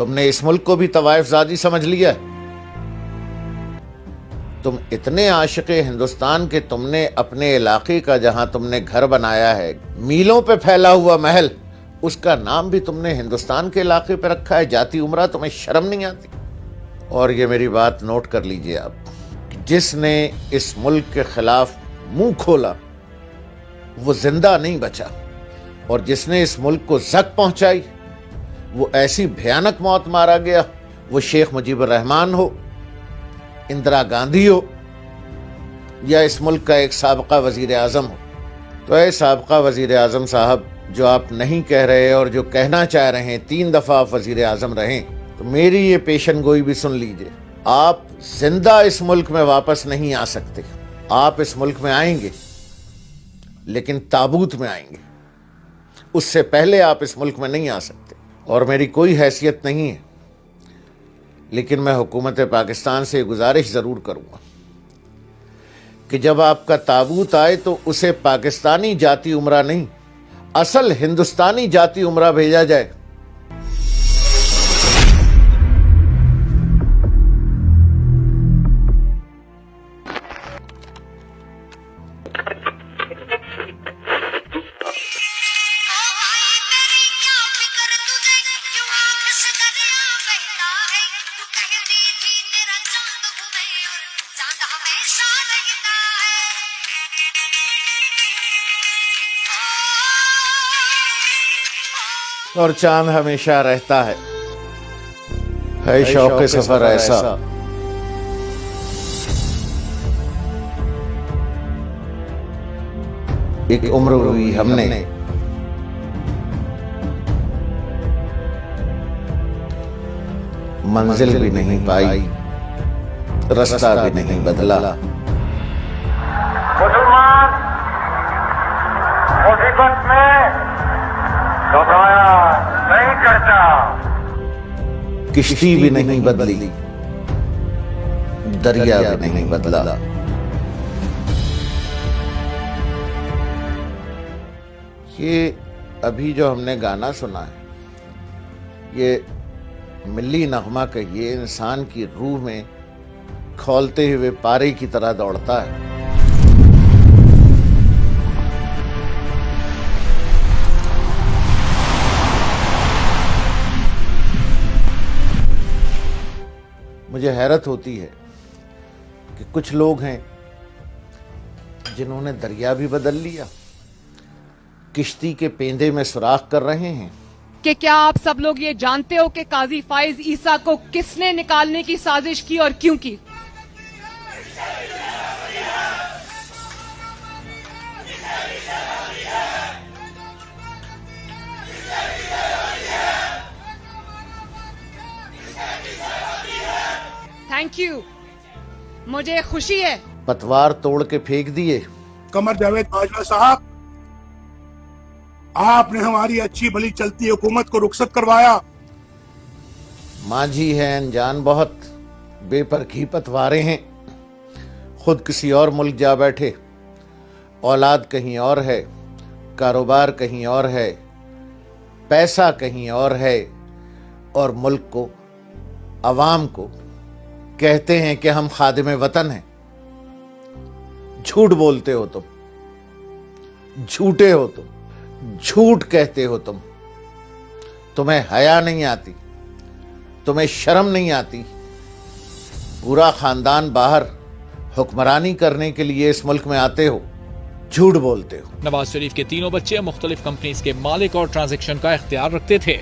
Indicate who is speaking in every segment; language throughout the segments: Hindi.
Speaker 1: तुमने इस मुल्क को भी तवाइफजादी समझ लिया। तुम इतने आशिक़े हिंदुस्तान के तुमने अपने इलाके का जहां तुमने घर बनाया है, मीलों पे फैला हुआ महल, उसका नाम भी तुमने हिंदुस्तान के इलाके पे रखा है। जाती उमरा, तुम्हें शर्म नहीं आती? और ये मेरी बात नोट कर लीजिए आप, जिसने इस मुल्क के खिलाफ मुंह खोला वो जिंदा नहीं बचा, और जिसने इस मुल्क को जक पहुंचाई वो ऐसी भयानक मौत मारा गया। वो शेख मुजीबुर रहमान हो, इंदिरा गांधी हो, या इस मुल्क का एक साबका वजीर आजम हो। तो ऐ साबका वजीर आजम साहब, जो आप नहीं कह रहे और जो कहना चाह रहे हैं, 3 दफा आप वजीर आजम रहें, तो मेरी ये पेशन गोई भी सुन लीजिए। आप जिंदा इस मुल्क में वापस नहीं आ सकते। आप इस मुल्क में आएंगे लेकिन ताबूत में आएंगे, उससे पहले आप इस मुल्क में नहीं आ सकते। और मेरी कोई हैसियत नहीं है, लेकिन मैं हुकूमत पाकिस्तान से गुजारिश ज़रूर करूँगा कि जब आपका ताबूत आए तो उसे पाकिस्तानी जाती उमरा नहीं, असल हिंदुस्तानी जाती उमरा भेजा जाए। और चांद हमेशा रहता है शौक़ सफर ऐसा। एक उम्र हुई हमने, मंजिल भी नहीं पाई, रास्ता भी नहीं बदला।
Speaker 2: मुसलमान मुसीबत में घबराया नहीं करता।
Speaker 1: किश्ती भी नहीं बदली, दरिया भी नहीं बदला। ये अभी जो हमने गाना सुना है, ये मिल्ली नगमा कहिए, इंसान की रूह में खौलते हुए पारे की तरह दौड़ता है। मुझे हैरत होती है कि कुछ लोग हैं जिन्होंने दरिया भी बदल लिया, किश्ती के पेंदे में सुराख कर रहे हैं।
Speaker 3: कि क्या आप सब लोग ये जानते हो कि काजी फाइज ईसा को किसने निकालने की साजिश की और क्यों की? थैंक यू, मुझे खुशी है।
Speaker 1: पतवार तोड़ के फेंक दिए।
Speaker 4: कमर जावेद बाजवा साहब, आपने हमारी अच्छी भली चलती हुकूमत को रुखसत करवाया।
Speaker 1: मांझी है अनजान, बहुत बेपरखी पतवारें हैं। खुद किसी और मुल्क जा बैठे, औलाद कहीं और है, कारोबार कहीं और है, पैसा कहीं और है, और मुल्क को, अवाम को कहते हैं कि हम खादिमे वतन हैं। झूठ बोलते हो तुम, झूठे हो तुम, झूठ कहते हो तुम। तुम्हें हया नहीं आती, तुम्हें शर्म नहीं आती। पूरा खानदान बाहर हुक्मरानी करने के लिए इस मुल्क में आते हो, झूठ बोलते हो।
Speaker 5: नवाज शरीफ के तीनों बच्चे मुख्तलिफ कंपनीज के मालिक और ट्रांजैक्शन का इख्तियार रखते थे।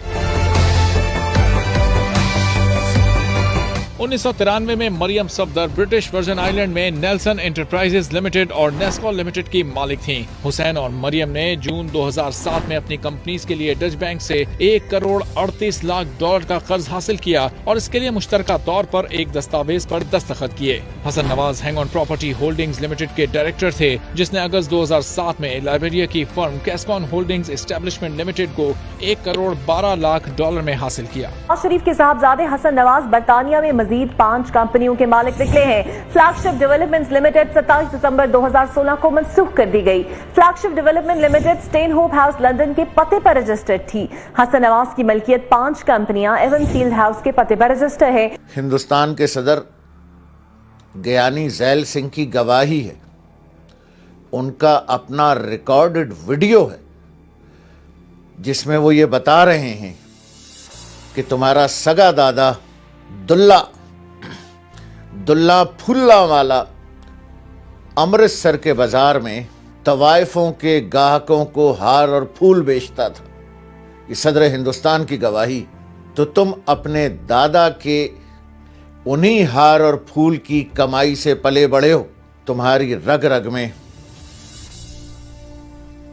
Speaker 5: 1993 में Maryam Safdar British Virgin island में नेल्सन एंटरप्राइजेज लिमिटेड और नेस्को लिमिटेड की मालिक थीं। हुसैन और मरियम ने जून 2007 में अपनी कंपनीज के लिए डच बैंक से $1 करोड़ 38 लाख का कर्ज हासिल किया और इसके लिए मुश्तरका तौर पर एक दस्तावेज पर दस्तखत किए। Hasan Nawaz Hang On property holdings limited के डायरेक्टर थे, जिसने अगस्त 2007 में लाइबेरिया की firm Cascon holdings establishment limited को $1 करोड़ 12 लाख में हासिल किया।
Speaker 6: शरीफ के साहबजादे हसन नवाज बरतानिया में मजीद 5 कंपनियों के मालिक निकले हैं। फ्लैगशिप डेवलपमेंट्स लिमिटेड 27 दिसंबर 2016 को मंसूख कर दी गई। Flagship development limited Stanhope house London के पते पर रजिस्टर्ड थी। हसन नवाज की मलकियत 5 कंपनियां एवन फील्ड हाउस के पते पर रजिस्टर है।
Speaker 1: हिंदुस्तान के सदर ज्ञानी जैल सिंह की गवाही है, उनका अपना रिकॉर्डेड वीडियो है जिसमें वो ये बता रहे हैं कि तुम्हारा सगा दादा दुल्ला फुल्ला वाला अमृतसर के बाजार में तवाइफों के ग्राहकों को हार और फूल बेचता था। ये सदर हिंदुस्तान की गवाही। तो तुम अपने दादा के उन्हीं हार और फूल की कमाई से पले बड़े हो। तुम्हारी रग रग में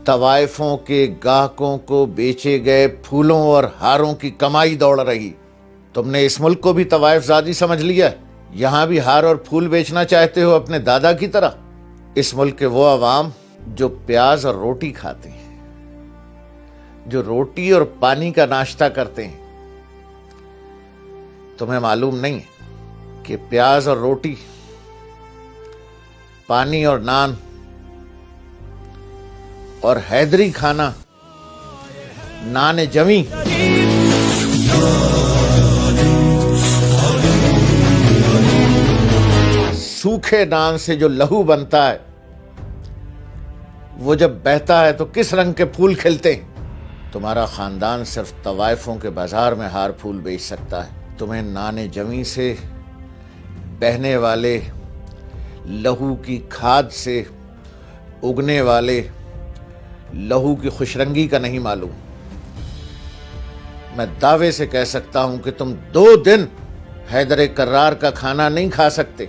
Speaker 1: तवाइफों के ग्राहकों को बेचे गए फूलों और हारों की कमाई दौड़ रही। तुमने इस मुल्क को भी तवाइफजादी समझ लिया, यहां भी हार और फूल बेचना चाहते हो अपने दादा की तरह। इस मुल्क के वो अवाम जो प्याज और रोटी खाते हैं, जो रोटी और पानी का नाश्ता करते हैं, तुम्हें मालूम नहीं है कि प्याज और रोटी, पानी और नान और हैदरी खाना, नान जमी, सूखे नान से जो लहू बनता है, वो जब बहता है तो किस रंग के फूल खिलते हैं। तुम्हारा खानदान सिर्फ तवाइफों के बाजार में हार फूल बेच सकता है। तुम्हें नान जमी से बहने वाले लहू की खाद से उगने वाले लहू की खुशरंगी का नहीं मालूम। मैं दावे से कह सकता हूं कि तुम 2 दिन हैदर कर्रार का खाना नहीं खा सकते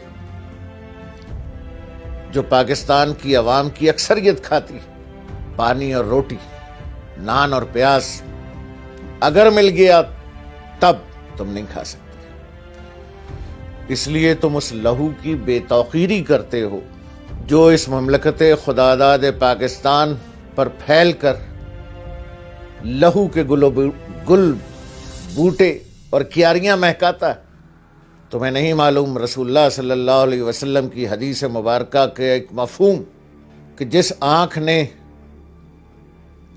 Speaker 1: जो पाकिस्तान की अवाम की अक्सरियत खाती। पानी और रोटी, नान और प्याज अगर मिल गया तब तुम नहीं खा सकते। इसलिए तुम उस लहू की बेतौकीरी करते हो जो इस ममलकत खुदादाद पाकिस्तान पर फैलकर लहू के गुल बूटे और क्यारियां महकाता है। तुम्हें नहीं मालूम रसूलुल्लाह सल्लल्लाहु अलैहि वसल्लम की हदीस मुबारका के एक मफहूम कि जिस आंख ने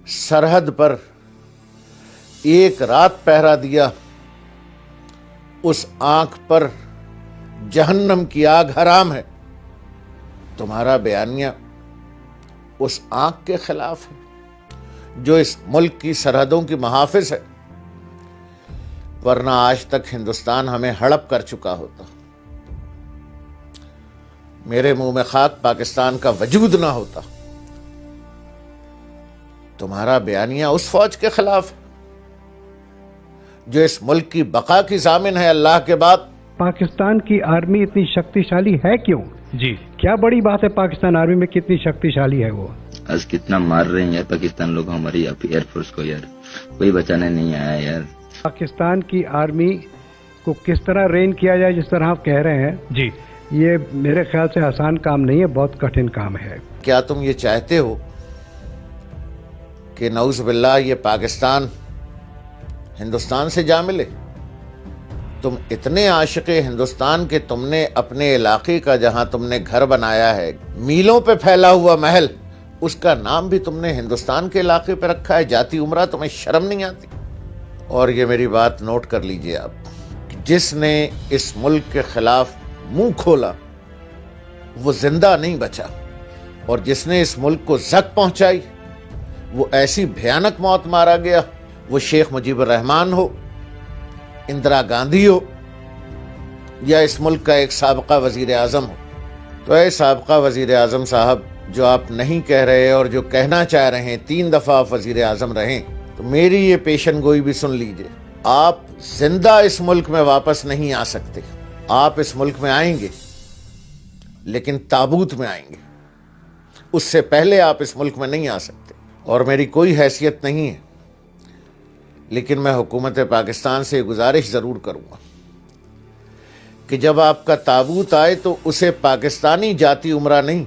Speaker 1: सरहद पर एक रात पहरा दिया, उस आंख पर जहन्नम की आग हराम है। तुम्हारा बयानिया उस आंख के खिलाफ है जो इस मुल्क की सरहदों की मुहाफिज है, वरना आज तक हिंदुस्तान हमें हड़प कर चुका होता। मेरे मुंह में खाक पाकिस्तान का वजूद ना होता। तुम्हारा बयानिया उस फौज के खिलाफ जो इस मुल्क की बका की जामिन है अल्लाह के बाद।
Speaker 7: पाकिस्तान की आर्मी इतनी शक्तिशाली है क्यों? जी, क्या बड़ी बात है पाकिस्तान आर्मी में कितनी शक्तिशाली है वो?
Speaker 8: आज कितना मार रहे हैं यार पाकिस्तान लोग हमारी एयरफोर्स को यार, कोई बचाने नहीं आया यार।
Speaker 7: पाकिस्तान की आर्मी को किस तरह रेन किया जाए जिस तरह आप कह रहे हैं, जी, ये मेरे ख्याल से आसान काम नहीं है, बहुत कठिन काम है।
Speaker 1: क्या तुम ये चाहते हो कि नऊज़ बिल्लाह ये पाकिस्तान हिंदुस्तान से जा मिले? तुम इतने आशिक़े हिंदुस्तान के तुमने अपने इलाके का जहां तुमने घर बनाया है, मीलों पे फैला हुआ महल, उसका नाम भी तुमने हिंदुस्तान के इलाके पे रखा है। जाती उमरा, तुम्हें शर्म नहीं आती? और ये मेरी बात नोट कर लीजिए आप, जिसने इस मुल्क के खिलाफ मुंह खोला वो जिंदा नहीं बचा, और जिसने इस मुल्क को जक पहुंचाई वो ऐसी भयानक मौत मारा गया। वो शेख मुजीबुर रहमान हो, इंदिरा गांधी हो, या इस मुल्क का एक साबका वजीर आजम हो। तो ऐ साबका वजीर आजम साहब, जो आप नहीं कह रहे और जो कहना चाह रहे हैं, 3 दफा आप वजीर आजम रहें, तो मेरी ये पेशन गोई भी सुन लीजिए। आप जिंदा इस मुल्क में वापस नहीं आ सकते। आप इस मुल्क में आएंगे लेकिन ताबूत में आएंगे, उससे पहले आप इस मुल्क में नहीं आ सकते। और मेरी कोई हैसियत नहीं है, लेकिन मैं हुकूमत पाकिस्तान से गुजारिश ज़रूर करूँगा कि जब आपका ताबूत आए तो उसे पाकिस्तानी जाती उमरा नहीं,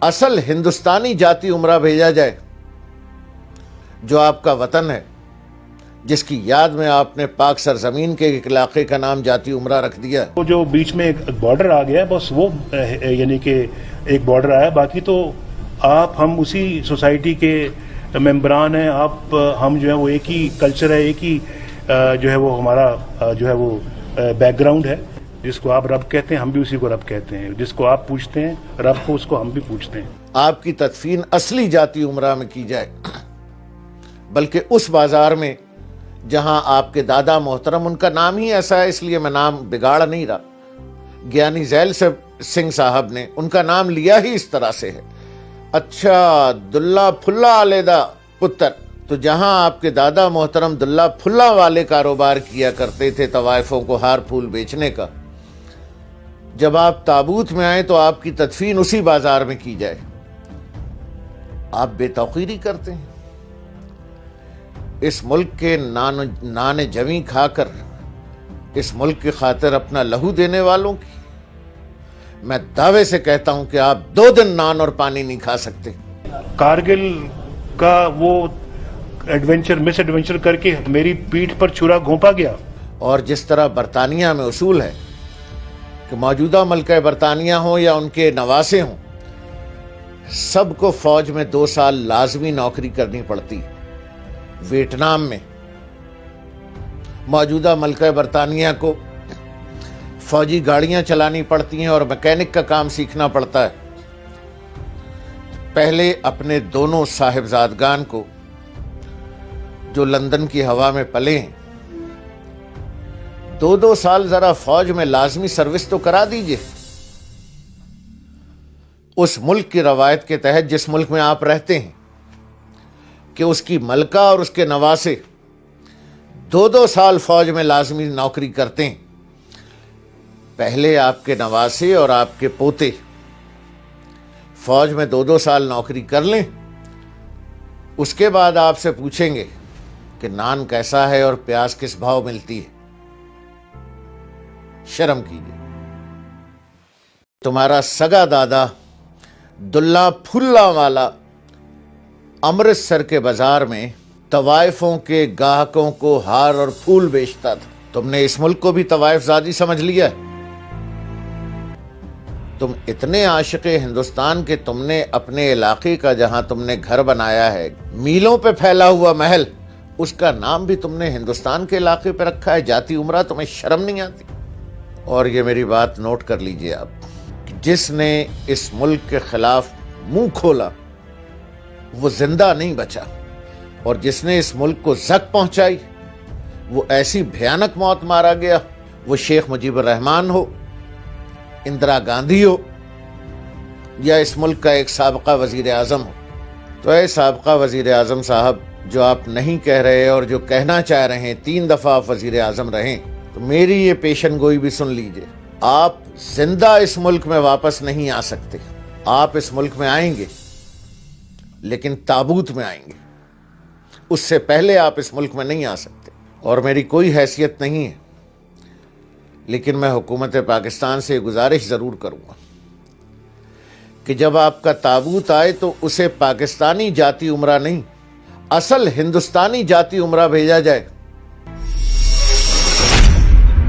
Speaker 1: असल हिंदुस्तानी जाती उमरा भेजा जाए, जो आपका वतन है, जिसकी याद में आपने पाक सरजमीन के एक इलाके का नाम जाती उम्रा रख दिया।
Speaker 9: वो जो बीच में एक बॉर्डर आ गया है, बस वो यानी कि एक बॉर्डर आया, बाकी तो आप हम उसी सोसाइटी के मेंबरान हैं। आप हम जो है वो एक ही कल्चर है, एक ही जो है वो हमारा जो है वो बैकग्राउंड है। जिसको आप रब कहते हैं हम भी उसी को रब कहते हैं, जिसको आप पूछते हैं रब को उसको हम भी पूछते हैं।
Speaker 1: आपकी तदफीन असली जाती उम्रा में की जाए, बल्कि उस बाजार में जहां आपके दादा मोहतरम, उनका नाम ही ऐसा है इसलिए मैं नाम बिगाड़ नहीं रहा, ज्ञानी जैल सिंह साहब ने उनका नाम लिया ही इस तरह से है। अच्छा, दुल्ला फुल्ला आलेदा पुत्र, तो जहां आपके दादा मोहतरम दुल्ला फुल्ला वाले कारोबार किया करते थे तवाइफों को हार फूल बेचने का, जब आप ताबूत में आए तो आपकी तदफीन उसी बाजार में की जाए। आप बेतौकीरी करते हैं। इस मुल्क के नान जमी खाकर इस मुल्क की खातिर अपना लहू देने वालों की मैं दावे से कहता हूं कि आप 2 दिन नान और पानी नहीं खा सकते।
Speaker 9: कारगिल का वो मिस एडवेंचर करके मेरी पीठ पर छुरा घोंपा गया।
Speaker 1: और जिस तरह बरतानिया में उसूल है कि मौजूदा मलका बरतानिया हो या उनके नवासे हों, सबको फौज में 2 साल लाजमी नौकरी करनी पड़ती। वियतनाम में मौजूदा मलका बरतानिया को फौजी गाड़ियां चलानी पड़ती हैं और मैकेनिक का काम सीखना पड़ता है। पहले अपने दोनों साहिबजादगान को जो लंदन की हवा में पले हैं, 2-2 साल जरा फौज में लाजमी सर्विस तो करा दीजिए। उस मुल्क की रवायत के तहत जिस मुल्क में आप रहते हैं कि उसकी मलका और उसके नवासे 2-2 साल फौज में लाजमी नौकरी करते हैं। पहले आपके नवासे और आपके पोते फौज में 2-2 साल नौकरी कर लें, उसके बाद आपसे पूछेंगे कि नान कैसा है और प्याज किस भाव मिलती है। शर्म कीजिए। तुम्हारा सगा दादा दुल्ला फुल्ला वाला अमृतसर के बाजार में तवाइफों के गाहकों को हार और फूल बेचता था। तुमने इस मुल्क को भी तवाइफजादी समझ लिया। तुम इतने आशिक़े हिंदुस्तान के तुमने अपने इलाके का जहां तुमने घर बनाया है, मीलों पे फैला हुआ महल, उसका नाम भी तुमने हिंदुस्तान के इलाके पे रखा है जाती उम्रा। तुम्हें शर्म नहीं आती? और ये मेरी बात नोट कर लीजिए आप, जिसने इस मुल्क के खिलाफ मुंह खोला वो जिंदा नहीं बचा, और जिसने इस मुल्क को जक पहुंचाई वो ऐसी भयानक मौत मारा गया। वो शेख मुजीबुर रहमान हो, इंदिरा गांधी हो, या इस मुल्क का एक साबका वजीर आजम हो। तो ऐ साबका वजीर आजम साहब, जो आप नहीं कह रहे और जो कहना चाह रहे हैं, 3 दफा आप वजीर आजम रहें, तो मेरी ये पेशन गोई भी सुन लीजिए। आप जिंदा इस मुल्क में वापस नहीं आ सकते। आप इस मुल्क में आएंगे लेकिन ताबूत में आएंगे, उससे पहले आप इस मुल्क में नहीं आ सकते। और मेरी कोई हैसियत नहीं है, लेकिन मैं हुकूमत पाकिस्तान से गुजारिश ज़रूर करूँगा कि जब आपका ताबूत आए तो उसे पाकिस्तानी जाती उम्रा नहीं, असल हिंदुस्तानी जाती उम्रा भेजा जाए।